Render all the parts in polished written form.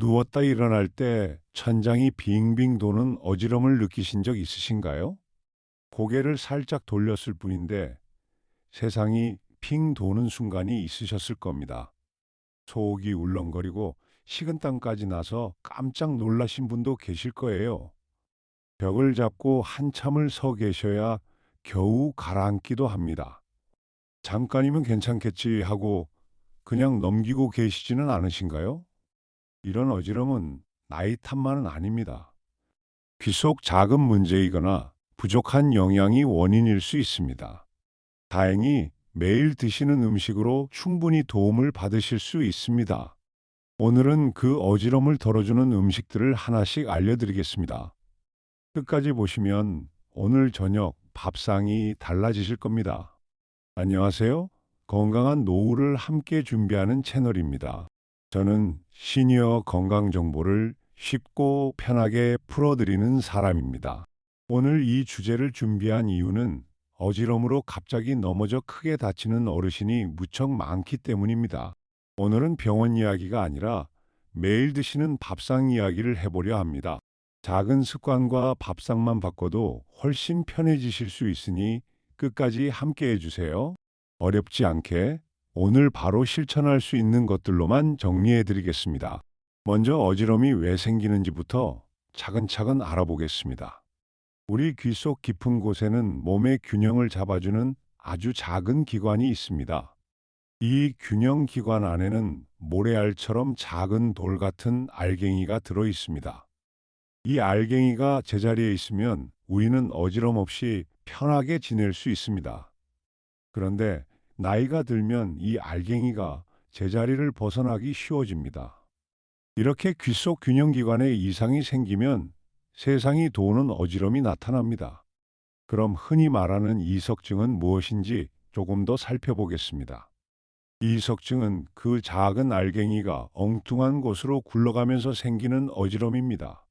누웠다 일어날 때 천장이 빙빙 도는 어지럼을 느끼신 적 있으신가요? 고개를 살짝 돌렸을 뿐인데 세상이 핑 도는 순간이 있으셨을 겁니다. 속이 울렁거리고 식은땀까지 나서 깜짝 놀라신 분도 계실 거예요. 벽을 잡고 한참을 서 계셔야 겨우 가라앉기도 합니다. 잠깐이면 괜찮겠지 하고 그냥 넘기고 계시지는 않으신가요? 이런 어지럼은 나이 탓만은 아닙니다. 귀 속 작은 문제이거나 부족한 영양이 원인일 수 있습니다. 다행히 매일 드시는 음식으로 충분히 도움을 받으실 수 있습니다. 오늘은 그 어지럼을 덜어주는 음식들을 하나씩 알려드리겠습니다. 끝까지 보시면 오늘 저녁 밥상이 달라지실 겁니다. 안녕하세요. 건강한 노후를 함께 준비하는 채널입니다. 저는 시니어 건강 정보를 쉽고 편하게 풀어드리는 사람입니다. 오늘 이 주제를 준비한 이유는 어지럼으로 갑자기 넘어져 크게 다치는 어르신이 무척 많기 때문입니다. 오늘은 병원 이야기가 아니라 매일 드시는 밥상 이야기를 해보려 합니다. 작은 습관과 밥상만 바꿔도 훨씬 편해지실 수 있으니 끝까지 함께 해주세요. 어렵지 않게 오늘 바로 실천할 수 있는 것들로만 정리해 드리겠습니다. 먼저 어지럼이 왜 생기는지부터 차근차근 알아보겠습니다. 우리 귀 속 깊은 곳에는 몸의 균형을 잡아주는 아주 작은 기관이 있습니다. 이 균형 기관 안에는 모래알처럼 작은 돌 같은 알갱이가 들어 있습니다. 이 알갱이가 제자리에 있으면 우리는 어지럼 없이 편하게 지낼 수 있습니다. 그런데 나이가 들면 이 알갱이가 제자리를 벗어나기 쉬워집니다. 이렇게 귀 속 균형기관에 이상이 생기면 세상이 도는 어지럼이 나타납니다. 그럼 흔히 말하는 이석증은 무엇인지 조금 더 살펴보겠습니다. 이석증은 그 작은 알갱이가 엉뚱한 곳으로 굴러가면서 생기는 어지럼입니다.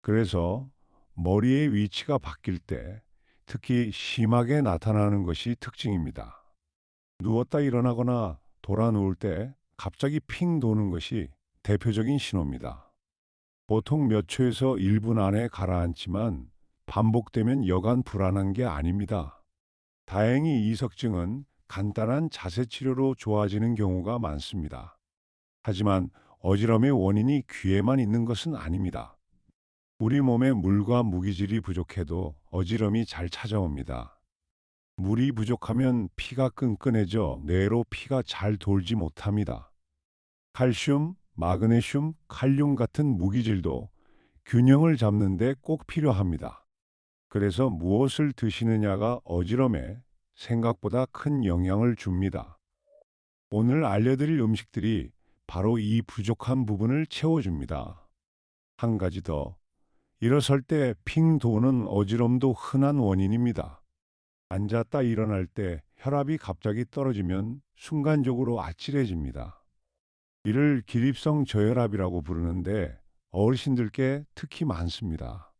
그래서 머리의 위치가 바뀔 때 특히 심하게 나타나는 것이 특징입니다. 누웠다 일어나거나 돌아 누울 때 갑자기 핑 도는 것이 대표적인 신호입니다. 보통 몇 초에서 1분 안에 가라앉지만 반복되면 여간 불안한 게 아닙니다. 다행히 이석증은 간단한 자세 치료로 좋아지는 경우가 많습니다. 하지만 어지럼의 원인이 귀에만 있는 것은 아닙니다. 우리 몸에 물과 무기질이 부족해도 어지럼이 잘 찾아옵니다. 물이 부족하면 피가 끈끈해져 뇌로 피가 잘 돌지 못합니다. 칼슘, 마그네슘, 칼륨 같은 무기질도 균형을 잡는 데 꼭 필요합니다. 그래서 무엇을 드시느냐가 어지럼에 생각보다 큰 영향을 줍니다. 오늘 알려드릴 음식들이 바로 이 부족한 부분을 채워줍니다. 한 가지 더, 일어설 때 핑 도는 어지럼도 흔한 원인입니다. 앉았다 일어날 때 혈압이 갑자기 떨어지면 순간적으로 아찔해집니다. 이를 기립성 저혈압이라고 부르는데 어르신들께 특히 많습니다.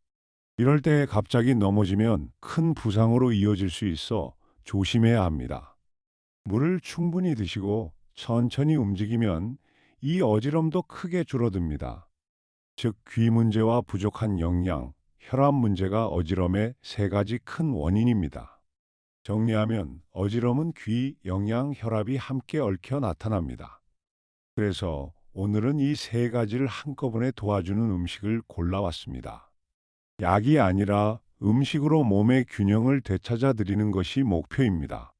이럴 때 갑자기 넘어지면 큰 부상으로 이어질 수 있어 조심해야 합니다. 물을 충분히 드시고 천천히 움직이면 이 어지럼도 크게 줄어듭니다. 즉, 귀 문제와 부족한 영양, 혈압 문제가 어지럼의 세 가지 큰 원인입니다. 정리하면 어지럼은 귀, 영양, 혈압이 함께 얽혀 나타납니다. 그래서 오늘은 이 세 가지를 한꺼번에 도와주는 음식을 골라왔습니다. 약이 아니라 음식으로 몸의 균형을 되찾아 드리는 것이 목표입니다.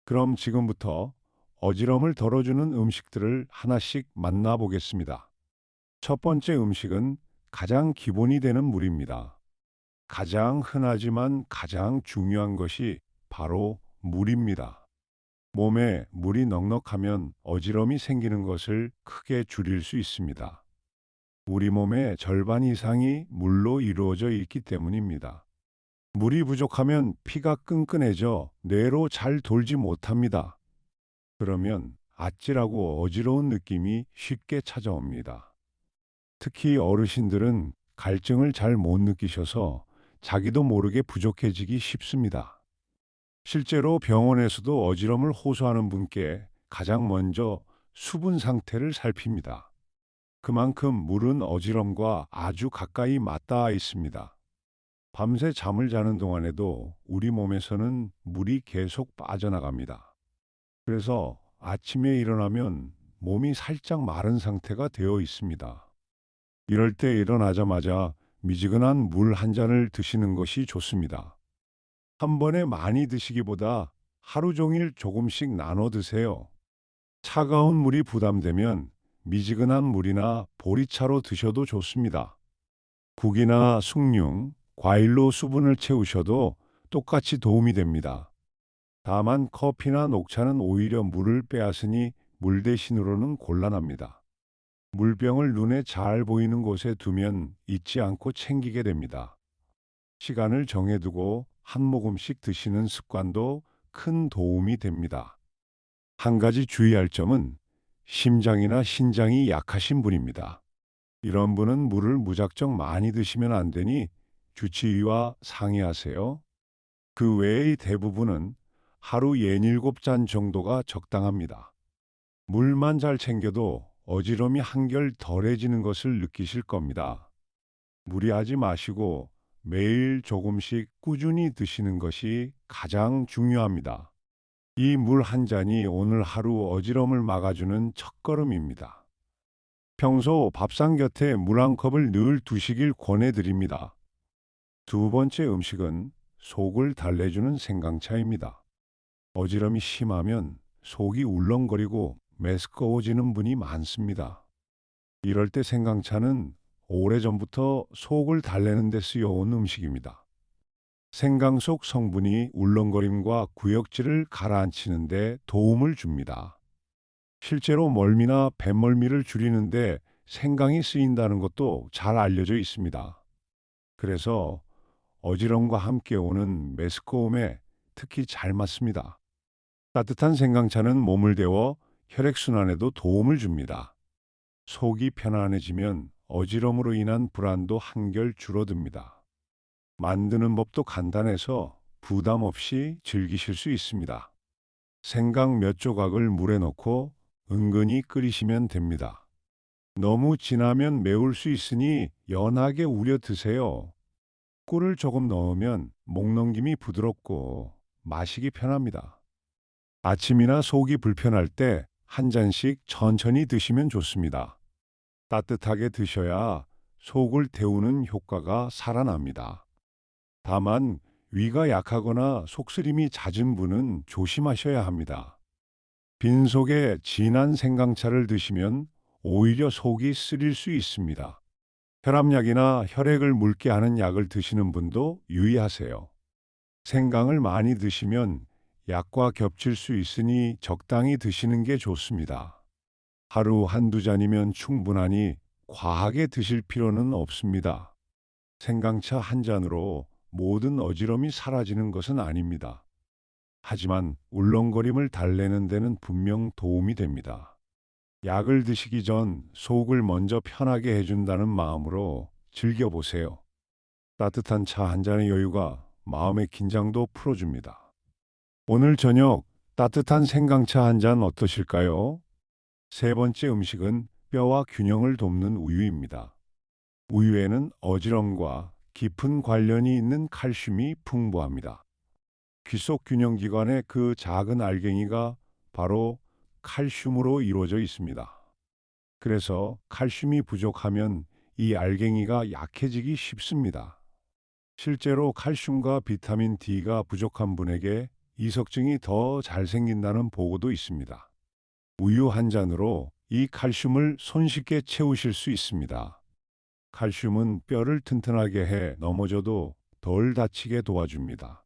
그럼 지금부터 어지럼을 덜어주는 음식들을 하나씩 만나보겠습니다. 첫 번째 음식은 가장 기본이 되는 물입니다. 가장 흔하지만 가장 중요한 것이 바로 물입니다. 몸에 물이 넉넉하면 어지럼이 생기는 것을 크게 줄일 수 있습니다. 우리 몸의 절반 이상이 물로 이루어져 있기 때문입니다. 물이 부족하면 피가 끈끈해져 뇌로 잘 돌지 못합니다. 그러면 아찔하고 어지러운 느낌이 쉽게 찾아옵니다. 특히 어르신들은 갈증을 잘 못 느끼셔서 자기도 모르게 부족해지기 쉽습니다. 실제로 병원에서도 어지럼을 호소하는 분께 가장 먼저 수분 상태를 살핍니다. 그만큼 물은 어지럼과 아주 가까이 맞닿아 있습니다. 밤새 잠을 자는 동안에도 우리 몸에서는 물이 계속 빠져나갑니다. 그래서 아침에 일어나면 몸이 살짝 마른 상태가 되어 있습니다. 이럴 때 일어나자마자 미지근한 물 한 잔을 드시는 것이 좋습니다. 한 번에 많이 드시기보다 하루 종일 조금씩 나눠 드세요. 차가운 물이 부담되면 미지근한 물이나 보리차로 드셔도 좋습니다. 국이나 숭늉, 과일로 수분을 채우셔도 똑같이 도움이 됩니다. 다만 커피나 녹차는 오히려 물을 빼앗으니 물 대신으로는 곤란합니다. 물병을 눈에 잘 보이는 곳에 두면 잊지 않고 챙기게 됩니다. 시간을 정해두고 한 모금씩 드시는 습관도 큰 도움이 됩니다. 한 가지 주의할 점은 심장이나 신장이 약하신 분입니다. 이런 분은 물을 무작정 많이 드시면 안 되니 주치의와 상의하세요. 그 외의 대부분은 하루 6-7잔 정도가 적당합니다. 물만 잘 챙겨도 어지럼이 한결 덜해지는 것을 느끼실 겁니다. 무리하지 마시고 매일 조금씩 꾸준히 드시는 것이 가장 중요합니다. 이 물 한 잔이 오늘 하루 어지럼을 막아주는 첫걸음입니다. 평소 밥상 곁에 물 한 컵을 늘 두시길 권해드립니다. 두 번째 음식은 속을 달래주는 생강차입니다. 어지럼이 심하면 속이 울렁거리고 메스꺼워지는 분이 많습니다. 이럴 때 생강차는 오래전부터 속을 달래는 데 쓰여온 음식입니다. 생강 속 성분이 울렁거림과 구역질을 가라앉히는 데 도움을 줍니다. 실제로 멀미나 뱃멀미를 줄이는데 생강이 쓰인다는 것도 잘 알려져 있습니다. 그래서 어지럼과 함께 오는 메스꺼움에 특히 잘 맞습니다. 따뜻한 생강차는 몸을 데워 혈액순환에도 도움을 줍니다. 속이 편안해지면 어지럼으로 인한 불안도 한결 줄어듭니다. 만드는 법도 간단해서 부담 없이 즐기실 수 있습니다. 생강 몇 조각을 물에 넣고 은근히 끓이시면 됩니다. 너무 진하면 매울 수 있으니 연하게 우려 드세요. 꿀을 조금 넣으면 목넘김이 부드럽고 마시기 편합니다. 아침이나 속이 불편할 때 한 잔씩 천천히 드시면 좋습니다. 따뜻하게 드셔야 속을 데우는 효과가 살아납니다. 다만 위가 약하거나 속쓰림이 잦은 분은 조심하셔야 합니다. 빈속에 진한 생강차를 드시면 오히려 속이 쓰릴 수 있습니다. 혈압약이나 혈액을 묽게 하는 약을 드시는 분도 유의하세요. 생강을 많이 드시면 약과 겹칠 수 있으니 적당히 드시는 게 좋습니다. 하루 한두 잔이면 충분하니 과하게 드실 필요는 없습니다. 생강차 한 잔으로 모든 어지럼이 사라지는 것은 아닙니다. 하지만 울렁거림을 달래는 데는 분명 도움이 됩니다. 약을 드시기 전 속을 먼저 편하게 해준다는 마음으로 즐겨보세요. 따뜻한 차 한 잔의 여유가 마음의 긴장도 풀어줍니다. 오늘 저녁 따뜻한 생강차 한 잔 어떠실까요? 세 번째 음식은 뼈와 균형을 돕는 우유입니다. 우유에는 어지럼과 깊은 관련이 있는 칼슘이 풍부합니다. 귀 속 균형기관의 그 작은 알갱이가 바로 칼슘으로 이루어져 있습니다. 그래서 칼슘이 부족하면 이 알갱이가 약해지기 쉽습니다. 실제로 칼슘과 비타민 D가 부족한 분에게 이석증이 더 잘 생긴다는 보고도 있습니다. 우유 한 잔으로 이 칼슘을 손쉽게 채우실 수 있습니다. 칼슘은 뼈를 튼튼하게 해 넘어져도 덜 다치게 도와줍니다.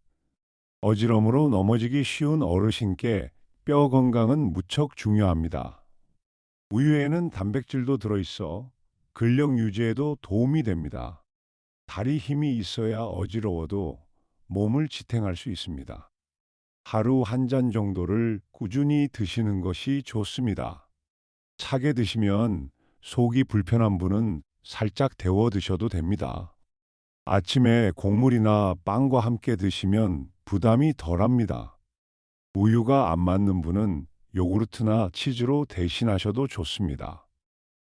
어지럼으로 넘어지기 쉬운 어르신께 뼈 건강은 무척 중요합니다. 우유에는 단백질도 들어있어 근력 유지에도 도움이 됩니다. 다리 힘이 있어야 어지러워도 몸을 지탱할 수 있습니다. 하루 한 잔 정도를 꾸준히 드시는 것이 좋습니다. 차게 드시면 속이 불편한 분은 살짝 데워 드셔도 됩니다. 아침에 곡물이나 빵과 함께 드시면 부담이 덜합니다. 우유가 안 맞는 분은 요구르트나 치즈로 대신하셔도 좋습니다.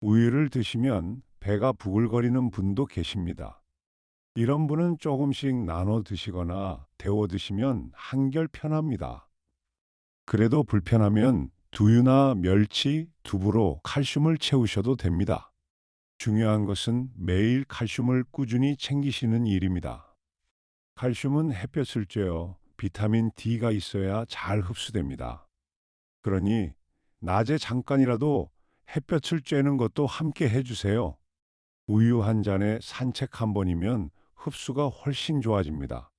우유를 드시면 배가 부글거리는 분도 계십니다. 이런 분은 조금씩 나눠 드시거나 데워 드시면 한결 편합니다. 그래도 불편하면 두유나 멸치, 두부로 칼슘을 채우셔도 됩니다. 중요한 것은 매일 칼슘을 꾸준히 챙기시는 일입니다. 칼슘은 햇볕을 쬐어 비타민 D가 있어야 잘 흡수됩니다. 그러니 낮에 잠깐이라도 햇볕을 쬐는 것도 함께 해주세요. 우유 한 잔에 산책 한 번이면 흡수가 훨씬 좋아집니다.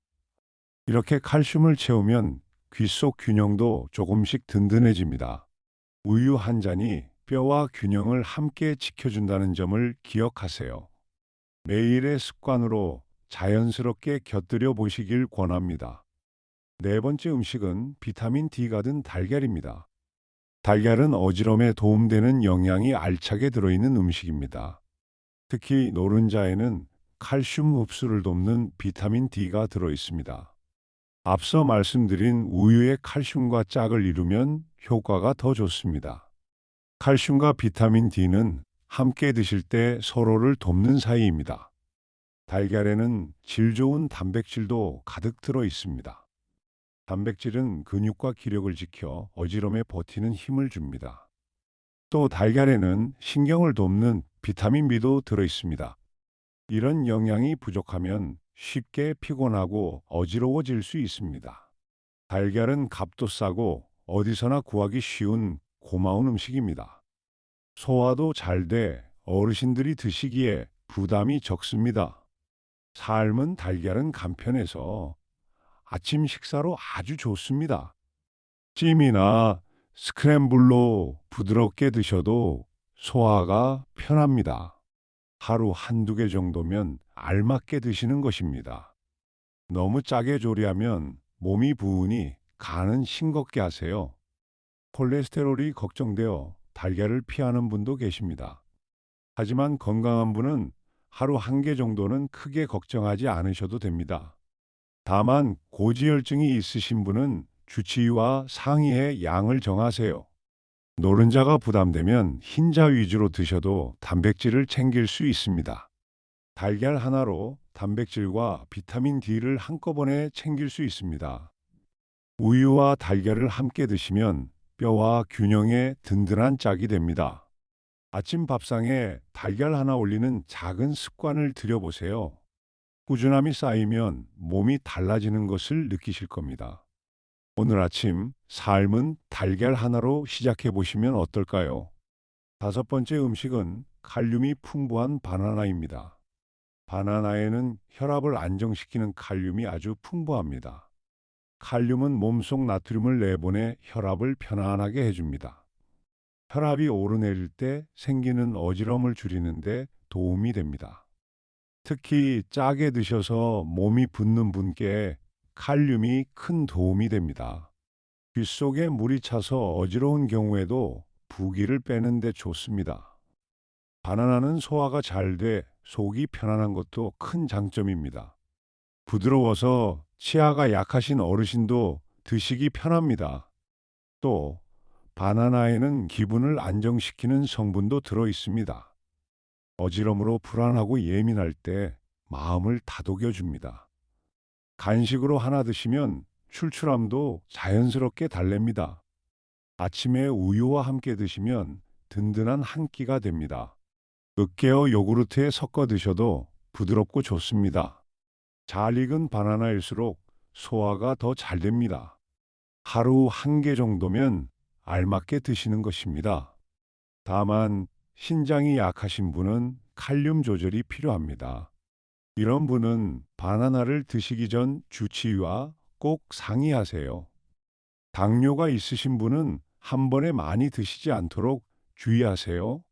이렇게 칼슘을 채우면 귀 속 균형도 조금씩 든든해집니다. 우유 한 잔이 뼈와 균형을 함께 지켜준다는 점을 기억하세요. 매일의 습관으로 자연스럽게 곁들여 보시길 권합니다. 네 번째 음식은 비타민 D가 든 달걀입니다. 달걀은 어지럼에 도움되는 영양이 알차게 들어있는 음식입니다. 특히 노른자에는 칼슘 흡수를 돕는 비타민 D가 들어 있습니다. 앞서 말씀드린 우유의 칼슘과 짝을 이루면 효과가 더 좋습니다. 칼슘과 비타민 D는 함께 드실 때 서로를 돕는 사이입니다. 달걀에는 질 좋은 단백질도 가득 들어 있습니다. 단백질은 근육과 기력을 지켜 어지럼에 버티는 힘을 줍니다. 또 달걀에는 신경을 돕는 비타민 B도 들어 있습니다. 이런 영양이 부족하면 쉽게 피곤하고 어지러워질 수 있습니다. 달걀은 값도 싸고 어디서나 구하기 쉬운 고마운 음식입니다. 소화도 잘 돼 어르신들이 드시기에 부담이 적습니다. 삶은 달걀은 간편해서 아침 식사로 아주 좋습니다. 찜이나 스크램블로 부드럽게 드셔도 소화가 편합니다. 하루 한두 개 정도면 알맞게 드시는 것입니다. 너무 짜게 조리하면 몸이 부으니 간은 싱겁게 하세요. 콜레스테롤이 걱정되어 달걀을 피하는 분도 계십니다. 하지만 건강한 분은 하루 한 개 정도는 크게 걱정하지 않으셔도 됩니다. 다만 고지혈증이 있으신 분은 주치의와 상의해 양을 정하세요. 노른자가 부담되면 흰자 위주로 드셔도 단백질을 챙길 수 있습니다. 달걀 하나로 단백질과 비타민 D를 한꺼번에 챙길 수 있습니다. 우유와 달걀을 함께 드시면 뼈와 균형에 든든한 짝이 됩니다. 아침 밥상에 달걀 하나 올리는 작은 습관을 들여보세요. 꾸준함이 쌓이면 몸이 달라지는 것을 느끼실 겁니다. 오늘 아침 삶은 달걀 하나로 시작해 보시면 어떨까요? 다섯 번째 음식은 칼륨이 풍부한 바나나입니다. 바나나에는 혈압을 안정시키는 칼륨이 아주 풍부합니다. 칼륨은 몸속 나트륨을 내보내 혈압을 편안하게 해줍니다. 혈압이 오르내릴 때 생기는 어지럼을 줄이는데 도움이 됩니다. 특히 짜게 드셔서 몸이 붓는 분께 칼륨이 큰 도움이 됩니다. 귓속에 물이 차서 어지러운 경우에도 부기를 빼는 데 좋습니다. 바나나는 소화가 잘 돼 속이 편안한 것도 큰 장점입니다. 부드러워서 치아가 약하신 어르신도 드시기 편합니다. 또 바나나에는 기분을 안정시키는 성분도 들어 있습니다. 어지럼으로 불안하고 예민할 때 마음을 다독여 줍니다. 간식으로 하나 드시면 출출함도 자연스럽게 달랩니다. 아침에 우유와 함께 드시면 든든한 한 끼가 됩니다. 으깨어 요구르트에 섞어 드셔도 부드럽고 좋습니다. 잘 익은 바나나일수록 소화가 더 잘 됩니다. 하루 한 개 정도면 알맞게 드시는 것입니다. 다만 신장이 약하신 분은 칼륨 조절이 필요합니다. 이런 분은 바나나를 드시기 전 주치의와 꼭 상의하세요. 당뇨가 있으신 분은 한 번에 많이 드시지 않도록 주의하세요.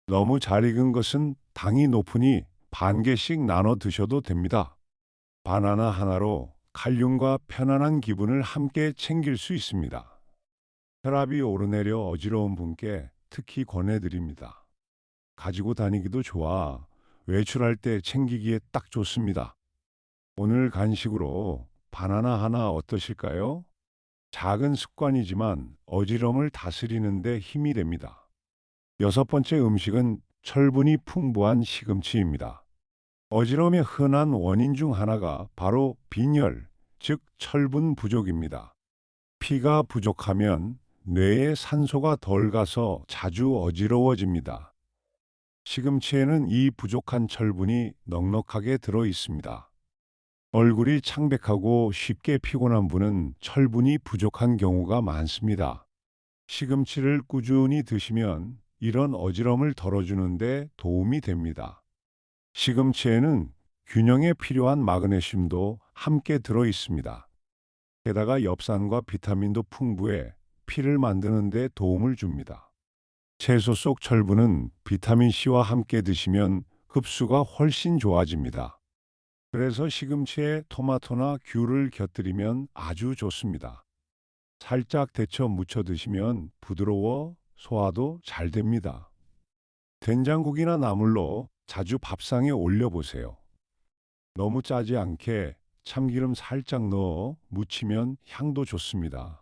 너무 잘 익은 것은 당이 높으니 반 개씩 나눠 드셔도 됩니다. 바나나 하나로 칼륨과 편안한 기분을 함께 챙길 수 있습니다. 혈압이 오르내려 어지러운 분께 특히 권해드립니다. 가지고 다니기도 좋아 외출할 때 챙기기에 딱 좋습니다. 오늘 간식으로 바나나 하나 어떠실까요? 작은 습관이지만 어지럼을 다스리는 데 힘이 됩니다. 여섯 번째 음식은 철분이 풍부한 시금치입니다. 어지러움의 흔한 원인 중 하나가 바로 빈혈, 즉 철분 부족입니다. 피가 부족하면 뇌에 산소가 덜 가서 자주 어지러워집니다. 시금치에는 이 부족한 철분이 넉넉하게 들어 있습니다. 얼굴이 창백하고 쉽게 피곤한 분은 철분이 부족한 경우가 많습니다. 시금치를 꾸준히 드시면 이런 어지럼을 덜어주는데 도움이 됩니다. 시금치에는 균형에 필요한 마그네슘도 함께 들어 있습니다. 게다가 엽산과 비타민도 풍부해 피를 만드는 데 도움을 줍니다. 채소 속 철분은 비타민C와 함께 드시면 흡수가 훨씬 좋아집니다. 그래서 시금치에 토마토나 귤을 곁들이면 아주 좋습니다. 살짝 데쳐 무쳐 드시면 부드러워 소화도 잘 됩니다. 된장국이나 나물로 자주 밥상에 올려보세요. 너무 짜지 않게 참기름 살짝 넣어 무치면 향도 좋습니다.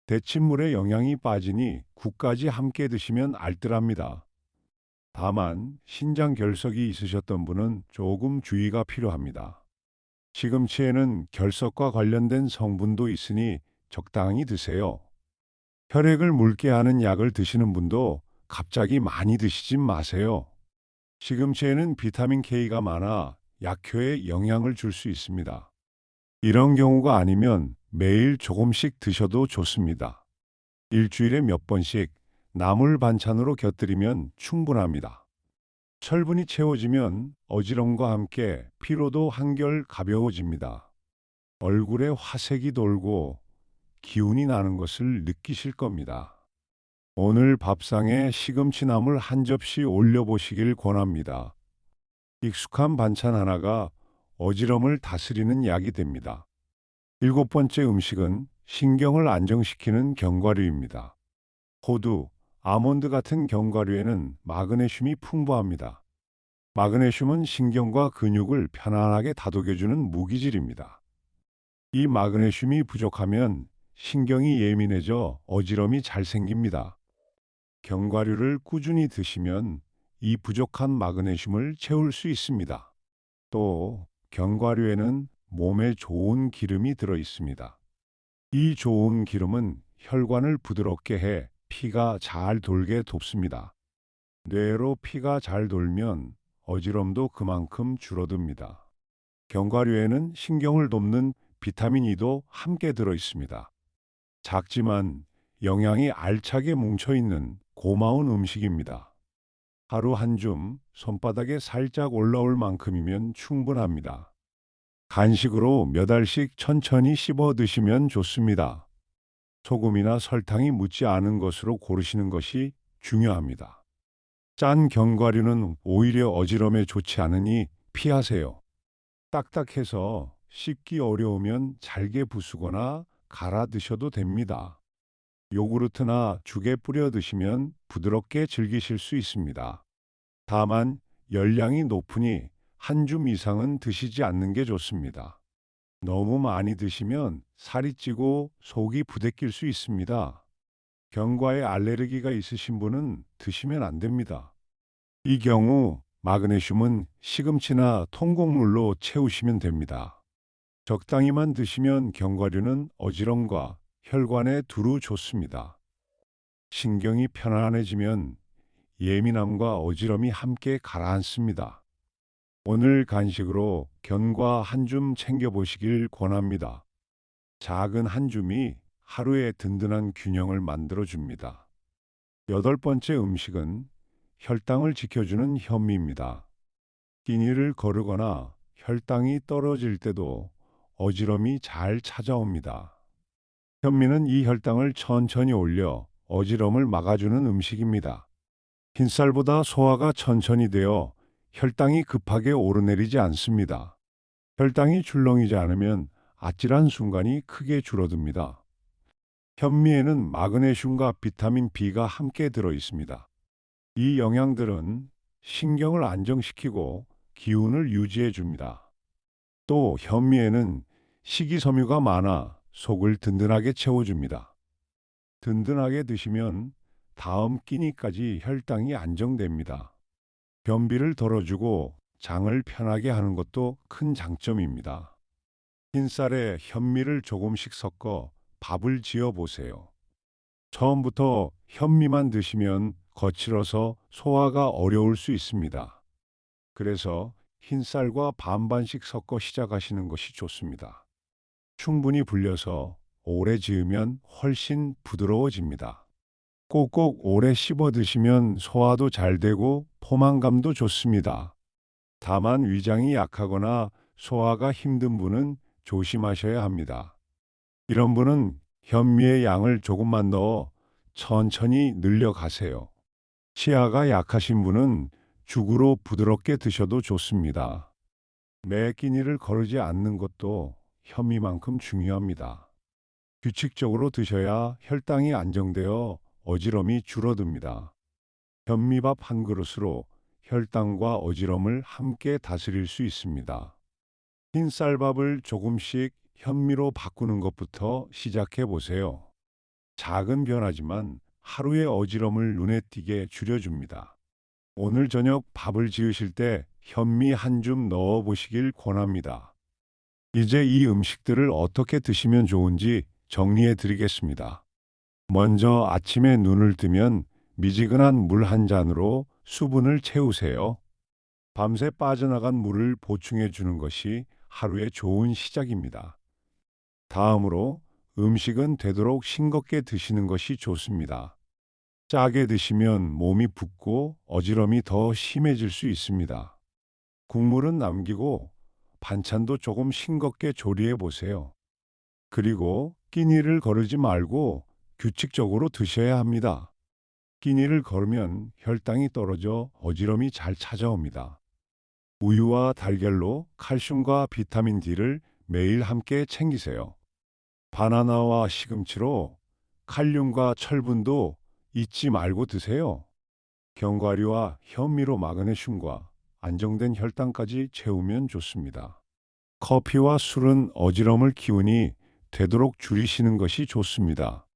데친물에 영양이 빠지니 국까지 함께 드시면 알뜰합니다. 다만 신장 결석이 있으셨던 분은 조금 주의가 필요합니다. 시금치에는 결석과 관련된 성분도 있으니 적당히 드세요. 혈액을 묽게 하는 약을 드시는 분도 갑자기 많이 드시진 마세요. 시금치에는 비타민 K가 많아 약효에 영향을 줄 수 있습니다. 이런 경우가 아니면 매일 조금씩 드셔도 좋습니다. 일주일에 몇 번씩 나물 반찬으로 곁들이면 충분합니다. 철분이 채워지면 어지럼과 함께 피로도 한결 가벼워집니다. 얼굴에 화색이 돌고 기운이 나는 것을 느끼실 겁니다. 오늘 밥상에 시금치 나물 한 접시 올려보시길 권합니다. 익숙한 반찬 하나가 어지럼을 다스리는 약이 됩니다. 일곱 번째 음식은 신경을 안정시키는 견과류입니다. 호두, 아몬드 같은 견과류에는 마그네슘이 풍부합니다. 마그네슘은 신경과 근육을 편안하게 다독여주는 무기질입니다. 이 마그네슘이 부족하면 신경이 예민해져 어지럼이 잘 생깁니다. 견과류를 꾸준히 드시면 이 부족한 마그네슘을 채울 수 있습니다. 또 견과류에는 몸에 좋은 기름이 들어 있습니다. 이 좋은 기름은 혈관을 부드럽게 해 피가 잘 돌게 돕습니다. 뇌로 피가 잘 돌면 어지럼도 그만큼 줄어듭니다. 견과류에는 신경을 돕는 비타민 E도 함께 들어 있습니다. 작지만 영양이 알차게 뭉쳐 있는 고마운 음식입니다. 하루 한 줌 손바닥에 살짝 올라올 만큼이면 충분합니다. 간식으로 몇 알씩 천천히 씹어 드시면 좋습니다. 소금이나 설탕이 묻지 않은 것으로 고르시는 것이 중요합니다. 짠 견과류는 오히려 어지럼에 좋지 않으니 피하세요. 딱딱해서 씹기 어려우면 잘게 부수거나 갈아 드셔도 됩니다. 요구르트나 죽에 뿌려 드시면 부드럽게 즐기실 수 있습니다. 다만 열량이 높으니 한 줌 이상은 드시지 않는 게 좋습니다. 너무 많이 드시면 살이 찌고 속이 부대낄 수 있습니다. 견과에 알레르기가 있으신 분은 드시면 안 됩니다. 이 경우 마그네슘은 시금치나 통곡물로 채우시면 됩니다. 적당히만 드시면 견과류는 어지럼과 혈관에 두루 좋습니다. 신경이 편안해지면 예민함과 어지럼이 함께 가라앉습니다. 오늘 간식으로 견과 한 줌 챙겨보시길 권합니다. 작은 한 줌이 하루의 든든한 균형을 만들어줍니다. 여덟 번째 음식은 혈당을 지켜주는 현미입니다. 끼니를 거르거나 혈당이 떨어질 때도 어지럼이 잘 찾아옵니다. 현미는 이 혈당을 천천히 올려 어지럼을 막아주는 음식입니다. 흰쌀보다 소화가 천천히 되어 혈당이 급하게 오르내리지 않습니다. 혈당이 출렁이지 않으면 아찔한 순간이 크게 줄어듭니다. 현미에는 마그네슘과 비타민 B가 함께 들어 있습니다. 이 영양들은 신경을 안정시키고 기운을 유지해 줍니다. 또 현미에는 식이섬유가 많아 속을 든든하게 채워줍니다. 든든하게 드시면 다음 끼니까지 혈당이 안정됩니다. 변비를 덜어주고 장을 편하게 하는 것도 큰 장점입니다. 흰쌀에 현미를 조금씩 섞어 밥을 지어 보세요. 처음부터 현미만 드시면 거칠어서 소화가 어려울 수 있습니다. 그래서 흰쌀과 반반씩 섞어 시작하시는 것이 좋습니다. 충분히 불려서 오래 지으면 훨씬 부드러워집니다. 꼭꼭 오래 씹어 드시면 소화도 잘 되고 포만감도 좋습니다. 다만 위장이 약하거나 소화가 힘든 분은 조심하셔야 합니다. 이런 분은 현미의 양을 조금만 넣어 천천히 늘려가세요. 치아가 약하신 분은 죽으로 부드럽게 드셔도 좋습니다. 매 끼니를 거르지 않는 것도 현미만큼 중요합니다. 규칙적으로 드셔야 혈당이 안정되어 어지럼이 줄어듭니다. 현미밥 한 그릇으로 혈당과 어지럼을 함께 다스릴 수 있습니다. 흰쌀밥을 조금씩 현미로 바꾸는 것부터 시작해 보세요. 작은 변화지만 하루의 어지럼을 눈에 띄게 줄여줍니다. 오늘 저녁 밥을 지으실 때 현미 한 줌 넣어 보시길 권합니다. 이제 이 음식들을 어떻게 드시면 좋은지 정리해 드리겠습니다. 먼저 아침에 눈을 뜨면 미지근한 물 한 잔으로 수분을 채우세요. 밤새 빠져나간 물을 보충해 주는 것이 하루의 좋은 시작입니다. 다음으로 음식은 되도록 싱겁게 드시는 것이 좋습니다. 짜게 드시면 몸이 붓고 어지럼이 더 심해질 수 있습니다. 국물은 남기고 반찬도 조금 싱겁게 조리해 보세요. 그리고 끼니를 거르지 말고 규칙적으로 드셔야 합니다. 끼니를 걸으면 혈당이 떨어져 어지럼이 잘 찾아옵니다. 우유와 달걀로 칼슘과 비타민 D를 매일 함께 챙기세요. 바나나와 시금치로 칼륨과 철분도 잊지 말고 드세요. 견과류와 현미로 마그네슘과 안정된 혈당까지 채우면 좋습니다. 커피와 술은 어지럼을 키우니 되도록 줄이시는 것이 좋습니다.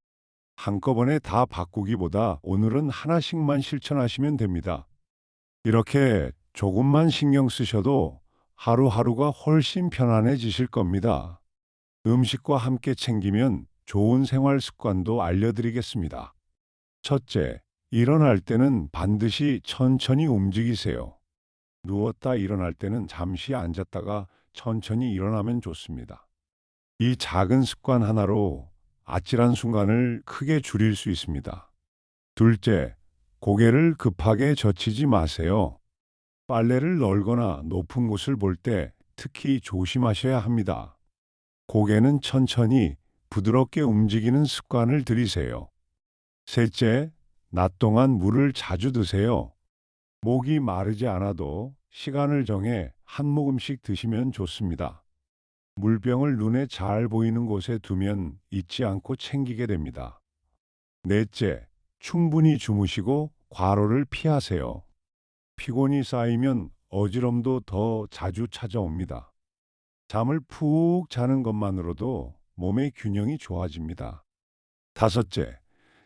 한꺼번에 다 바꾸기보다 오늘은 하나씩만 실천하시면 됩니다. 이렇게 조금만 신경 쓰셔도 하루하루가 훨씬 편안해지실 겁니다. 음식과 함께 챙기면 좋은 생활 습관도 알려드리겠습니다. 첫째, 일어날 때는 반드시 천천히 움직이세요. 누웠다 일어날 때는 잠시 앉았다가 천천히 일어나면 좋습니다. 이 작은 습관 하나로 아찔한 순간을 크게 줄일 수 있습니다. 둘째, 고개를 급하게 젖히지 마세요. 빨래를 널거나 높은 곳을 볼 때 특히 조심하셔야 합니다. 고개는 천천히 부드럽게 움직이는 습관을 들이세요. 셋째, 낮 동안 물을 자주 드세요. 목이 마르지 않아도 시간을 정해 한 모금씩 드시면 좋습니다. 물병을 눈에 잘 보이는 곳에 두면 잊지 않고 챙기게 됩니다. 넷째, 충분히 주무시고 과로를 피하세요. 피곤이 쌓이면 어지럼도 더 자주 찾아옵니다. 잠을 푹 자는 것만으로도 몸의 균형이 좋아집니다. 다섯째,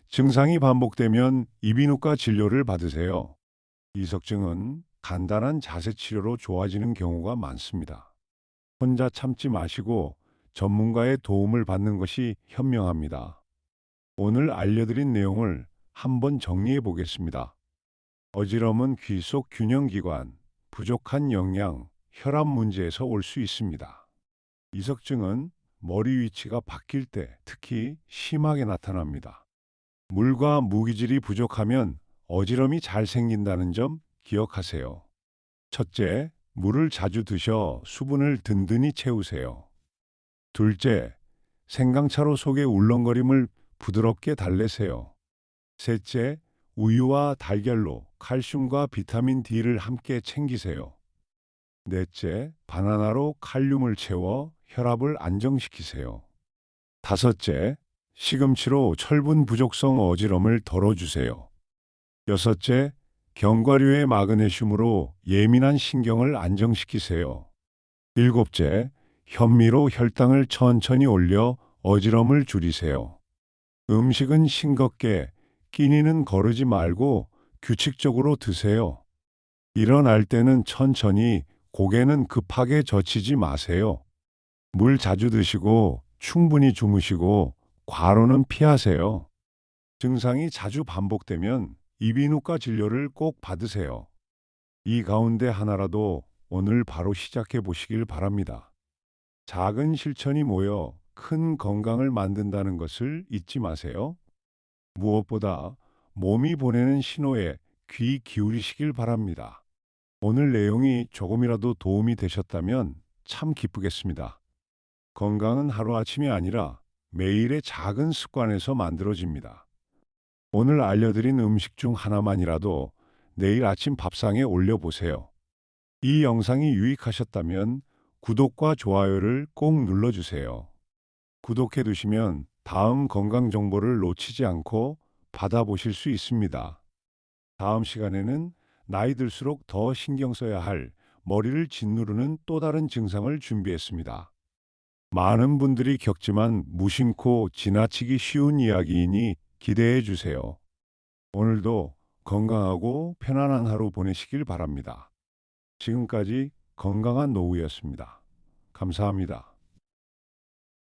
증상이 반복되면 이비인후과 진료를 받으세요. 이석증은 간단한 자세 치료로 좋아지는 경우가 많습니다. 혼자 참지 마시고 전문가의 도움을 받는 것이 현명합니다. 오늘 알려드린 내용을 한번 정리해 보겠습니다. 어지럼은 귀 속 균형기관, 부족한 영양, 혈압 문제에서 올 수 있습니다. 이석증은 머리 위치가 바뀔 때 특히 심하게 나타납니다. 물과 무기질이 부족하면 어지럼이 잘 생긴다는 점 기억하세요. 첫째, 물을 자주 드셔 수분을 든든히 채우세요. 둘째, 생강차로 속의 울렁거림을 부드럽게 달래세요. 셋째, 우유와 달걀로 칼슘과 비타민 D를 함께 챙기세요. 넷째, 바나나로 칼륨을 채워 혈압을 안정시키세요. 다섯째, 시금치로 철분 부족성 어지럼을 덜어주세요. 여섯째, 견과류의 마그네슘으로 예민한 신경을 안정시키세요. 일곱째, 현미로 혈당을 천천히 올려 어지럼을 줄이세요. 음식은 싱겁게 끼니는 거르지 말고 규칙적으로 드세요. 일어날 때는 천천히, 고개는 급하게 젖히지 마세요. 물 자주 드시고 충분히 주무시고 과로는 피하세요. 증상이 자주 반복되면 이비인후과 진료를 꼭 받으세요. 이 가운데 하나라도 오늘 바로 시작해 보시길 바랍니다. 작은 실천이 모여 큰 건강을 만든다는 것을 잊지 마세요. 무엇보다 몸이 보내는 신호에 귀 기울이시길 바랍니다. 오늘 내용이 조금이라도 도움이 되셨다면 참 기쁘겠습니다. 건강은 하루아침이 아니라 매일의 작은 습관에서 만들어집니다. 오늘 알려드린 음식 중 하나만이라도 내일 아침 밥상에 올려보세요. 이 영상이 유익하셨다면 구독과 좋아요를 꼭 눌러주세요. 구독해 두시면 다음 건강 정보를 놓치지 않고 받아보실 수 있습니다. 다음 시간에는 나이 들수록 더 신경 써야 할 머리를 짓누르는 또 다른 증상을 준비했습니다. 많은 분들이 겪지만 무심코 지나치기 쉬운 이야기이니 기대해 주세요. 오늘도 건강하고 편안한 하루 보내시길 바랍니다. 지금까지 건강한 노후였습니다. 감사합니다.